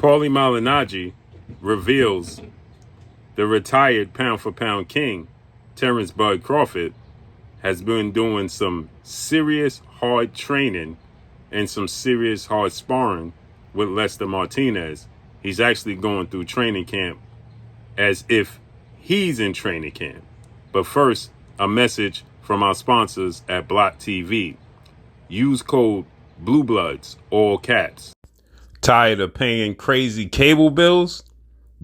Paulie Malignaggi reveals the retired pound-for-pound king, Terence Bud Crawford, has been doing some serious hard training and some serious hard sparring with Lester Martinez. He's actually going through training camp as if he's in training camp. But first, a message from our sponsors at Block TV. Use code BLUEBLOODS, all caps. Tired of paying crazy cable bills?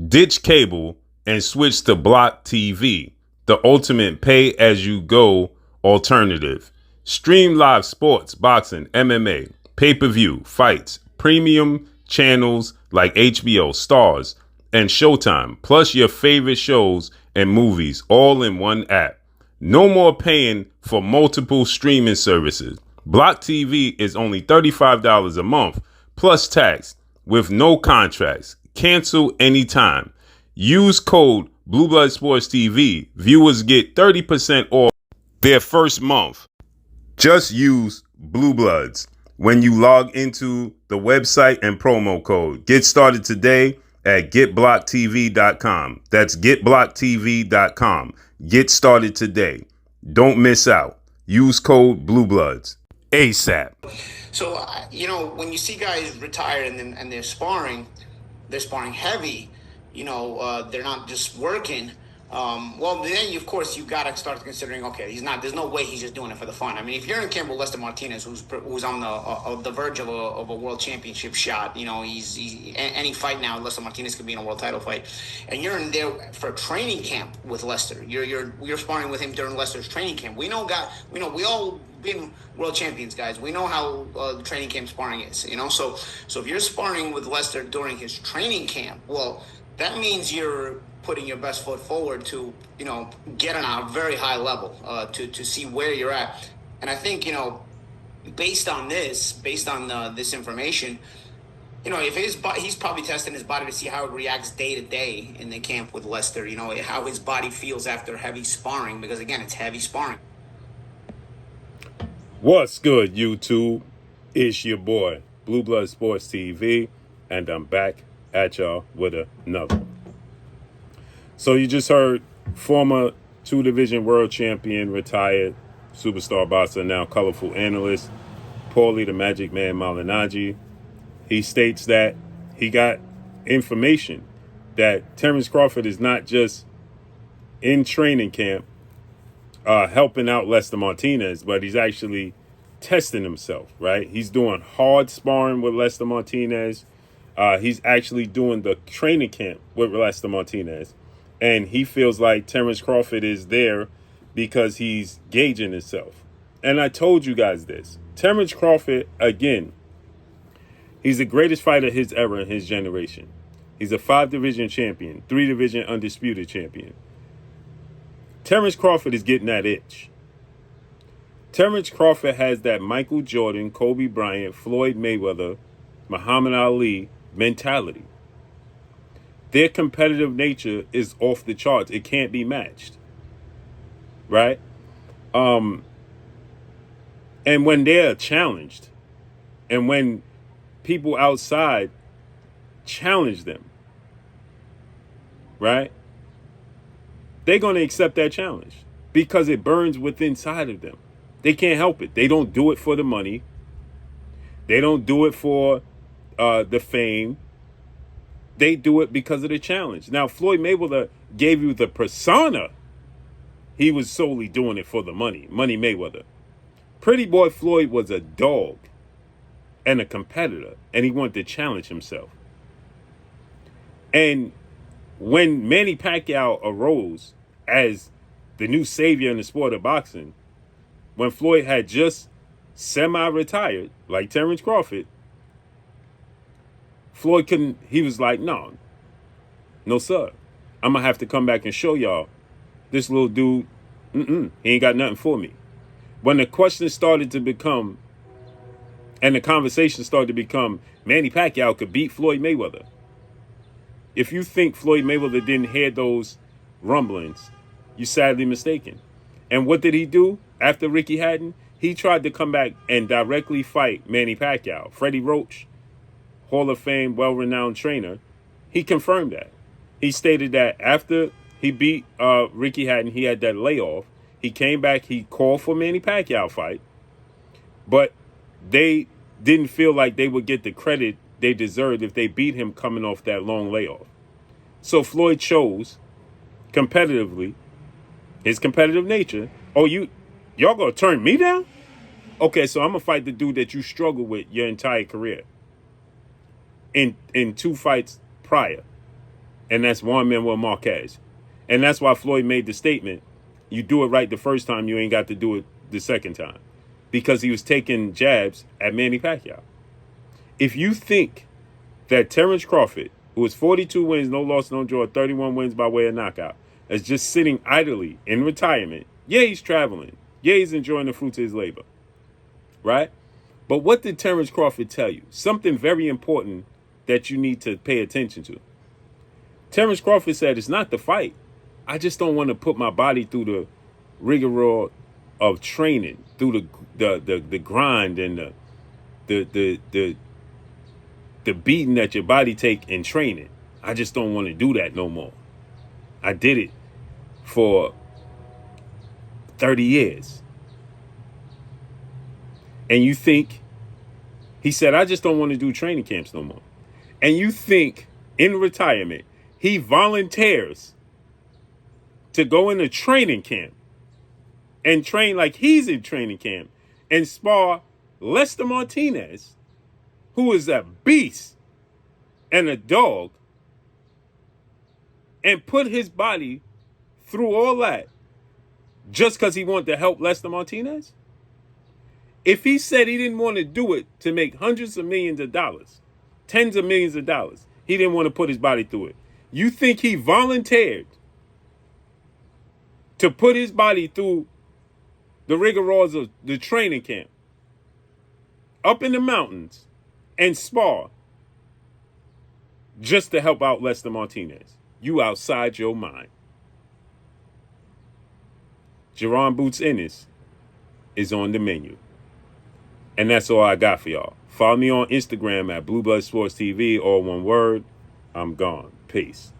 Ditch cable and switch to Block TV, the ultimate pay-as-you-go alternative. Stream live sports, boxing, MMA, pay-per-view, fights, premium channels like HBO, Stars, and Showtime, plus your favorite shows and movies all in one app. No more paying for multiple streaming services. Block TV is only $35 a month, plus tax, with no contracts. Cancel anytime. Use code BlueBloodSportsTV. Viewers get 30% off their first month. Just use Blue Bloods when you log into the website and promo code. Get started today at getblocktv.com. That's getblocktv.com. Get started today. Don't miss out. Use code BlueBloods ASAP. So, when you see guys retire and they're sparring heavy, they're not just working. Well, then of course you gotta start considering. Okay, there's no way he's just doing it for the fun. I mean, if you're in camp with Lester Martinez, who's on the verge of a world championship shot, he's any fight now, Lester Martinez could be in a world title fight, and you're in there for training camp with Lester. You're sparring with him during Lester's training camp. We all been world champions, guys. We know how training camp sparring is. So if you're sparring with Lester during his training camp, well, that means you're putting your best foot forward to, get on a very high level to see where you're at. And I think, based on this information, if he's probably testing his body to see how it reacts day to day in the camp with Lester, how his body feels after heavy sparring, because again, it's heavy sparring. What's good, YouTube? It's your boy, Blue Blood Sports TV, and I'm back at y'all with another. So you just heard former two-division world champion, retired superstar boxer, now colorful analyst, Paulie the Magic Man Malignaggi. He states that he got information that Terence Crawford is not just in training camp helping out Lester Martinez, but he's actually testing himself, right? He's doing hard sparring with Lester Martinez. He's actually doing the training camp with Lester Martinez. And he feels like Terence Crawford is there because he's gauging himself. And I told you guys this. Terence Crawford, again, he's the greatest fighter of his era in his generation. He's a 5-division champion, 3-division undisputed champion. Terence Crawford is getting that itch. Terence Crawford has that Michael Jordan, Kobe Bryant, Floyd Mayweather, Muhammad Ali mentality. Their competitive nature is off the charts. It can't be matched. Right? And when they're challenged, and when people outside challenge them, right? They're going to accept that challenge because it burns within inside of them. They can't help it. They don't do it for the money. They don't do it for the fame. They do it because of the challenge. Now, Floyd Mayweather gave you the persona. He was solely doing it for the money. Money Mayweather. Pretty Boy Floyd was a dog and a competitor, and he wanted to challenge himself. And when Manny Pacquiao arose as the new savior in the sport of boxing, when Floyd had just semi-retired, like Terence Crawford, Floyd couldn't, he was like, no, sir. I'm going to have to come back and show y'all this little dude, he ain't got nothing for me. When the question started to become, and the conversation started to become, Manny Pacquiao could beat Floyd Mayweather. If you think Floyd Mayweather didn't hear those rumblings, you're sadly mistaken. And what did he do after Ricky Hatton? He tried to come back and directly fight Manny Pacquiao. Freddie Roach, Hall of Fame, well-renowned trainer, he confirmed that. He stated that after he beat Ricky Hatton, he had that layoff. He came back, he called for Manny Pacquiao fight, but they didn't feel like they would get the credit they deserved if they beat him coming off that long layoff. So Floyd chose competitively, his competitive nature. Oh, y'all gonna turn me down? Okay, so I'm gonna fight the dude that you struggled with your entire career in 2 fights prior. And that's Juan Manuel Marquez. And that's why Floyd made the statement, you do it right the first time, you ain't got to do it the second time. Because he was taking jabs at Manny Pacquiao. If you think that Terence Crawford, who has 42 wins, no loss, no draw, 31 wins by way of knockout, is just sitting idly in retirement, yeah, he's traveling. Yeah, he's enjoying the fruits of his labor. Right? But what did Terence Crawford tell you? Something very important that you need to pay attention to. Terence Crawford said, it's not the fight. I just don't want to put my body through the rigor of training, through the grind and the beating that your body take in training. I just don't want to do that no more. I did it for 30 years. And you think, he said, I just don't want to do training camps no more. And you think in retirement, he volunteers to go into training camp and train like he's in training camp and spar Lester Martinez, who is a beast and a dog, and put his body through all that just because he wanted to help Lester Martinez? If he said he didn't want to do it to make hundreds of millions of dollars, tens of millions of dollars, he didn't want to put his body through it. You think he volunteered to put his body through the rigors of the training camp, up in the mountains, and spar just to help out Lester Martinez? You outside your mind. Jerron Boots Ennis is on the menu. And that's all I got for y'all. Follow me on Instagram at Blue Blood Sports TV, all one word. I'm gone. Peace.